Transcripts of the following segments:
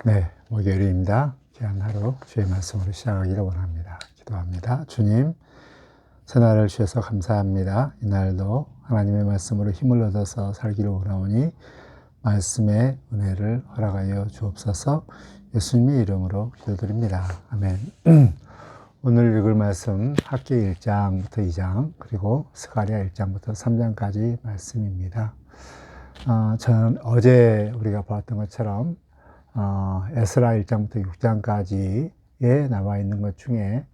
네, 목요일입니다. 귀한 하루 주의 말씀으로 시작하기를 원합니다. 기도합니다. 주님, 새날을 주셔서 감사합니다. 이날도 하나님의 말씀으로 힘을 얻어서 살기를 원하오니 말씀의 은혜를 허락하여 주옵소서. 예수님의 이름으로 기도드립니다. 아멘. 오늘 읽을 말씀 학기 1장부터 2장 그리고 스가랴 1장부터 3장까지 말씀입니다. 어제 우리가 보았던 것처럼 에스라 1장부터 6장까지에 나와 있는 것 중에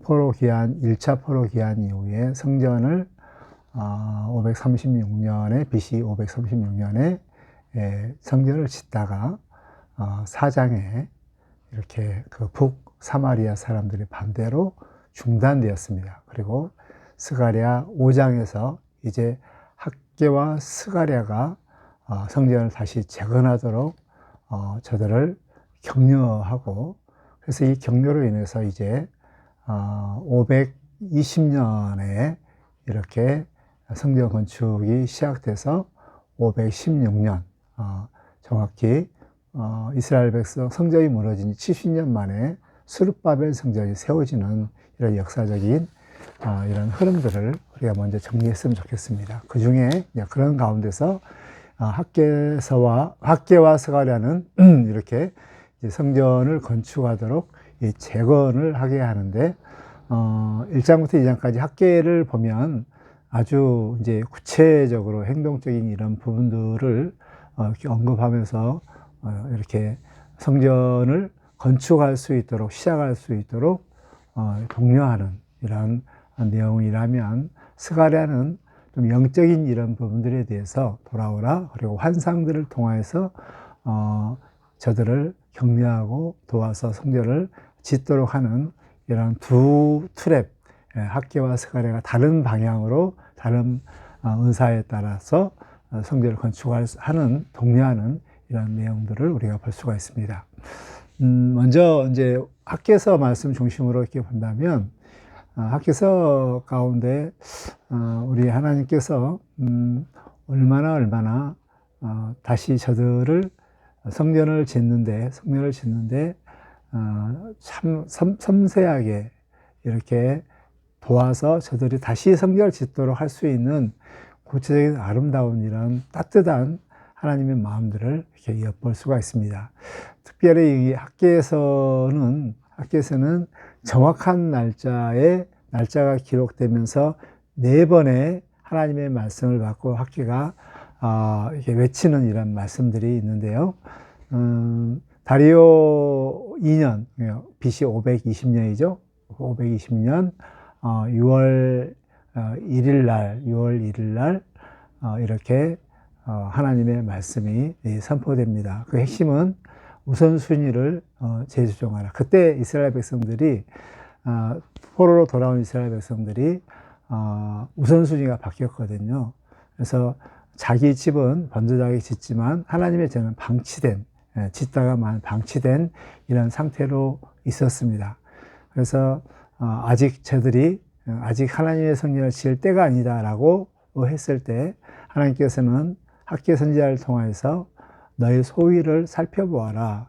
포로 귀환 1차 포로 귀환 이후에 성전을 536년에 BC 536년에 성전을 짓다가 4장에 이렇게 그 북 사마리아 사람들의 반대로 중단되었습니다. 그리고 스가랴 5장에서 이제 학개와 스가랴가 성전을 다시 재건하도록 저들을 격려하고, 그래서 이 격려로 인해서 이제 520년에 이렇게 성전 건축이 시작돼서 516년 정확히 이스라엘 백성 성전이 무너진 70년 만에 스룹바벨 성전이 세워지는 이런 역사적인 이런 흐름들을 우리가 먼저 정리했으면 좋겠습니다. 그 중에 그런 가운데서 학개와 스가랴는 이렇게 성전을 건축하도록 재건을 하게 하는데, 1장부터 2장까지 학개를 보면 아주 이제 구체적으로 행동적인 이런 부분들을 이렇게 언급하면서 이렇게 성전을 건축할 수 있도록, 시작할 수 있도록 독려하는 이런 내용이라면, 스가랴는 좀 영적인 이런 부분들에 대해서 돌아오라, 그리고 환상들을 통해서 저들을 격려하고 도와서 성전을 짓도록 하는 이런 두 트랩, 학개와 스가랴가 다른 방향으로 다른 은사에 따라서 성전을 건축하는, 독려하는 이런 내용들을 우리가 볼 수가 있습니다. 먼저 이제 학개서 말씀 중심으로 이렇게 본다면, 학개서 가운데 우리 하나님께서 얼마나 다시 저들을 성전을 짓는데 참 섬세하게 이렇게 도와서 저들이 다시 성전을 짓도록 할 수 있는 구체적인 아름다운 이런 따뜻한 하나님의 마음들을 이렇게 엿볼 수가 있습니다. 특별히 이 학개서는 정확한 날짜가 기록되면서 4번의 하나님의 말씀을 받고 학개가 이렇게 외치는 이런 말씀들이 있는데요. 다리오 2년, BC 520년이죠. 520년 6월 1일 날 이렇게 하나님의 말씀이 선포됩니다. 그 핵심은 우선순위를 재조정하라. 그때 이스라엘 백성들이 포로로 돌아온 이스라엘 백성들이 우선순위가 바뀌었거든요. 그래서 자기 집은 번듯하게 짓지만 하나님의 전은 방치된, 짓다가 방치된 이런 상태로 있었습니다. 그래서 아직 하나님의 성전을 지을 때가 아니다라고 했을 때, 하나님께서는 학개 선지자를 통해서 너희 소위를 살펴보아라.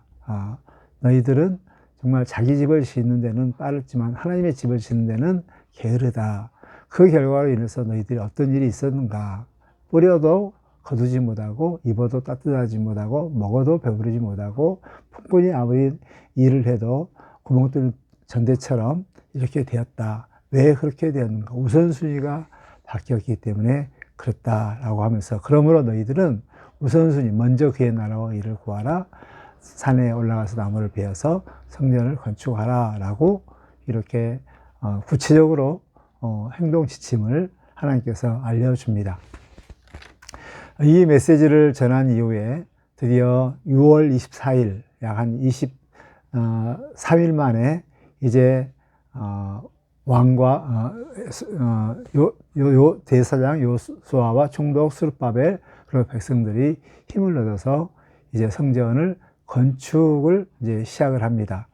너희들은 정말 자기 집을 짓는 데는 빠르지만 하나님의 집을 짓는 데는 게으르다. 그 결과로 인해서 너희들이 어떤 일이 있었는가. 뿌려도 거두지 못하고, 입어도 따뜻하지 못하고, 먹어도 배부르지 못하고, 폭군이 아무리 일을 해도 구멍 뚫린 전대처럼 이렇게 되었다. 왜 그렇게 되었는가? 우선순위가 바뀌었기 때문에 그렇다라고 하면서, 그러므로 너희들은 우선순위, 먼저 그의 나라와 일을 구하라. 산에 올라가서 나무를 베어서 성전을 건축하라 라고 이렇게 구체적으로 행동 지침을 하나님께서 알려줍니다. 이 메시지를 전한 이후에 드디어 6월 24일, 약 한 23일 만에 이제 왕과 대사장 요수아와 총독 스룹바벨 그리고 백성들이 힘을 얻어서 이제 성전을 건축을 이제 시작을 합니다.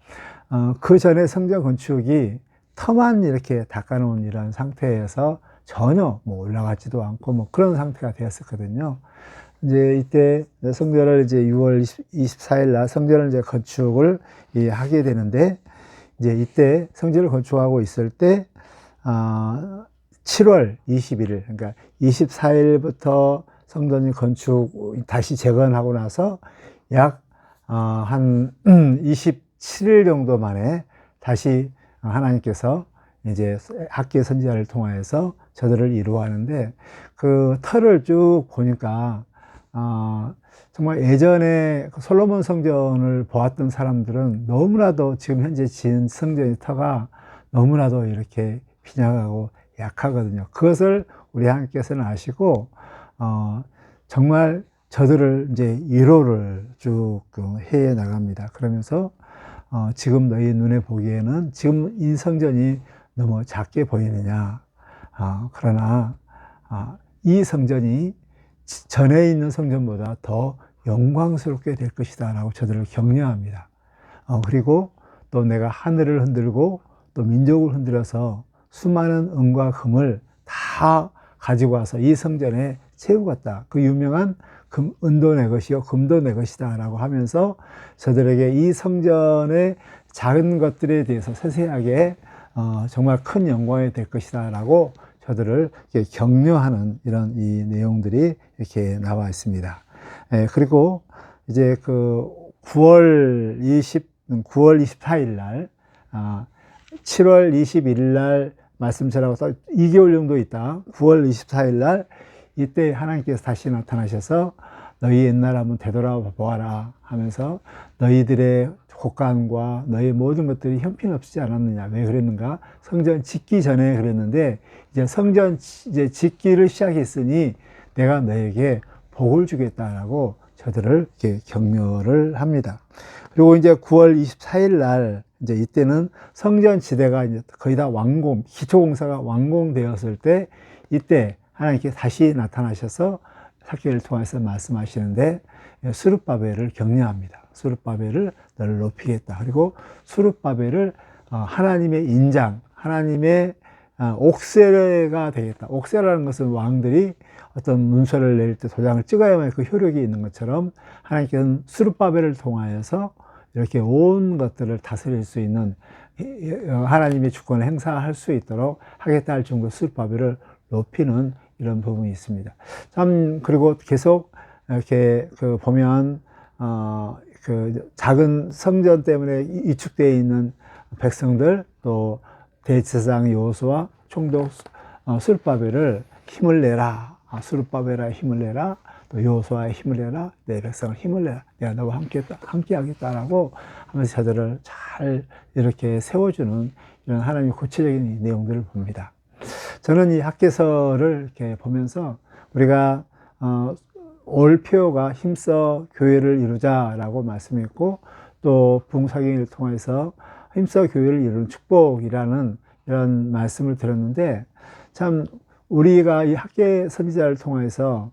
그 전에 성전 건축이 터만 이렇게 닦아놓은 이런 상태에서 전혀 올라가지도 않고 그런 상태가 되었었거든요. 이제 이때 성전을 이제 6월 24일 날 성전을 이제 건축을 하게 되는데, 이제 이때 성전을 건축하고 있을 때, 7월 21일, 그러니까 24일부터 성전이 다시 재건하고 나서 한 27일 정도 만에 다시 하나님께서 이제 학계 선지자를 통하여서 저들을 이루어하는데, 그 터를 쭉 보니까 정말 예전에 솔로몬 성전을 보았던 사람들은 너무나도 지금 현재 지은 성전의 터가 너무나도 이렇게 빈약하고 약하거든요. 그것을 우리 하나님께서는 아시고 정말 저들을 이제 위로를 쭉 해 나갑니다. 그러면서 지금 너희 눈에 보기에는 지금 이 성전이 너무 작게 보이느냐, 그러나 이 성전이 전에 있는 성전보다 더 영광스럽게 될 것이다 라고 저들을 격려합니다. 그리고 또 내가 하늘을 흔들고 또 민족을 흔들어서 수많은 은과 금을 다 가지고 와서 이 성전에 채우겠다. 그 유명한 은도 내 것이요 금도 내 것이다 라고 하면서 저들에게 이 성전의 작은 것들에 대해서 세세하게 정말 큰 영광이 될 것이다 라고 저들을 격려하는 이런 이 내용들이 이렇게 나와 있습니다. 그리고 이제 그 9월 24일 날, 7월 21일 날 말씀처럼 2개월 정도 있다. 9월 24일 날 이때 하나님께서 다시 나타나셔서 너희 옛날 한번 되돌아보아라 하면서 너희들의 곡간과 너희 모든 것들이 형편없지 않았느냐. 왜 그랬는가? 성전 짓기 전에 그랬는데 이제 성전 이제 짓기를 시작했으니 내가 너에게 복을 주겠다라고 저들을 이렇게 격려를 합니다. 그리고 이제 9월 24일 날 이제 이때는 성전 지대가 이제 거의 다 기초 공사가 완공되었을 때 이때 하나님께서 다시 나타나셔서 사개를 통해서 말씀하시는데 스룹바벨을 격려합니다. 스룹바벨을 너를 높이겠다. 그리고 스룹바벨을 하나님의 인장, 하나님의 옥세가 되겠다. 옥세라는 것은 왕들이 어떤 문서를 낼 때 도장을 찍어야만 그 효력이 있는 것처럼 하나님께서는 스룹바벨을 통하여서 이렇게 온 것들을 다스릴 수 있는 하나님의 주권을 행사할 수 있도록 하겠다 할 정도로 스룹바벨을 높이는 이런 부분이 있습니다. 참, 그리고 계속 이렇게 보면, 그 작은 성전 때문에 위축되어 있는 백성들, 또 대제사장 여호수아 총독 스룹바벨을 힘을 내라. 스룹바벨아 힘을 내라. 또 여호수아의 힘을 내라. 내 백성을 힘을 내라. 내가 너와 함께 하겠다라고 하면서 저들을 잘 이렇게 세워주는 이런 하나님의 구체적인 내용들을 봅니다. 저는 이 학개서를 이렇게 보면서 우리가 올 표어가 힘써 교회를 이루자라고 말씀했고 또 부흥사경을 통해서 힘써 교회를 이루는 축복이라는 이런 말씀을 들었는데 참 우리가 이 학계 선지자를 통해서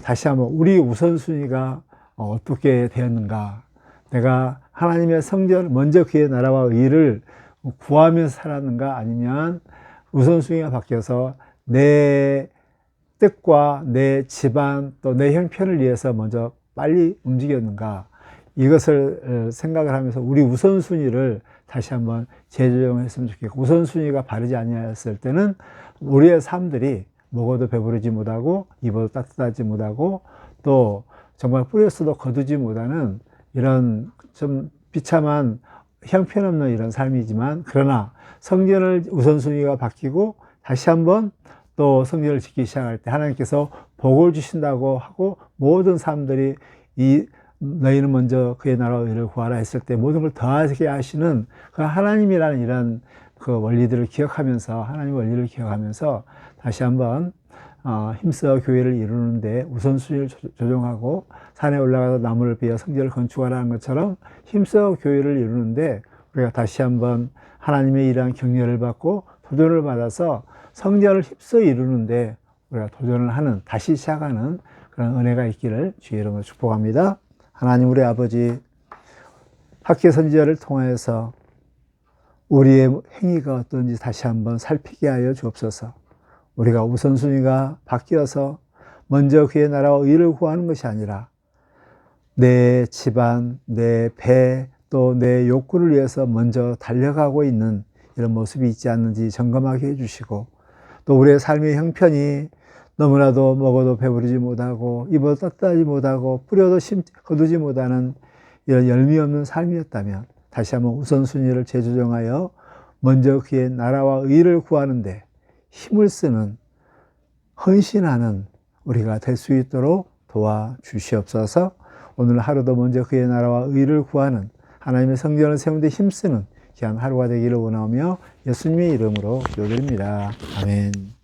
다시 한번 우리 우선순위가 어떻게 되었는가, 내가 하나님의 성전 먼저 그의 나라와 의를 구하면서 살았는가 아니면 우선순위가 바뀌어서 내 뜻과 내 집안 또 내 형편을 위해서 먼저 빨리 움직였는가, 이것을 생각을 하면서 우리 우선순위를 다시 한번 재조정했으면 좋겠고, 우선순위가 바르지 아니하였을 때는 우리의 삶들이 먹어도 배부르지 못하고 입어도 따뜻하지 못하고 또 정말 뿌렸어도 거두지 못하는 이런 좀 비참한 형편없는 이런 삶이지만, 그러나 성전을 우선순위가 바뀌고 다시 한번 또 성전을 짓기 시작할 때 하나님께서 복을 주신다고 하고 모든 사람들이 너희는 먼저 그의 나라와 의를 구하라 했을 때 모든 걸 더하게 하시는 그 하나님이라는 이런 그 원리들을 기억하면서, 하나님 원리를 기억하면서 다시 한번 힘써 교회를 이루는데 우선순위를 조정하고 산에 올라가서 나무를 베어 성전을 건축하라는 것처럼 힘써 교회를 이루는데 우리가 다시 한번 하나님의 이러한 격려를 받고 도전을 받아서 성전을 힘써 이루는데 우리가 도전을 하는, 다시 시작하는 그런 은혜가 있기를 주의 이름으로 축복합니다. 하나님 우리 아버지, 학계 선지자를 통해서 우리의 행위가 어떤지 다시 한번 살피게 하여 주옵소서. 우리가 우선순위가 바뀌어서 먼저 그의 나라와 의를 구하는 것이 아니라 내 집안, 내 배, 또 내 욕구를 위해서 먼저 달려가고 있는 이런 모습이 있지 않는지 점검하게 해주시고, 또 우리의 삶의 형편이 너무나도 먹어도 배부르지 못하고 입어도 따뜻하지 못하고 뿌려도 거두지 못하는 이런 열미 없는 삶이었다면 다시 한번 우선순위를 재조정하여 먼저 그의 나라와 의를 구하는데 힘을 쓰는, 헌신하는 우리가 될 수 있도록 도와주시옵소서. 오늘 하루도 먼저 그의 나라와 의를 구하는, 하나님의 성전을 세우는 데 힘쓰는 귀한 하루가 되기를 원하며 예수님의 이름으로 기도드립니다. 아멘.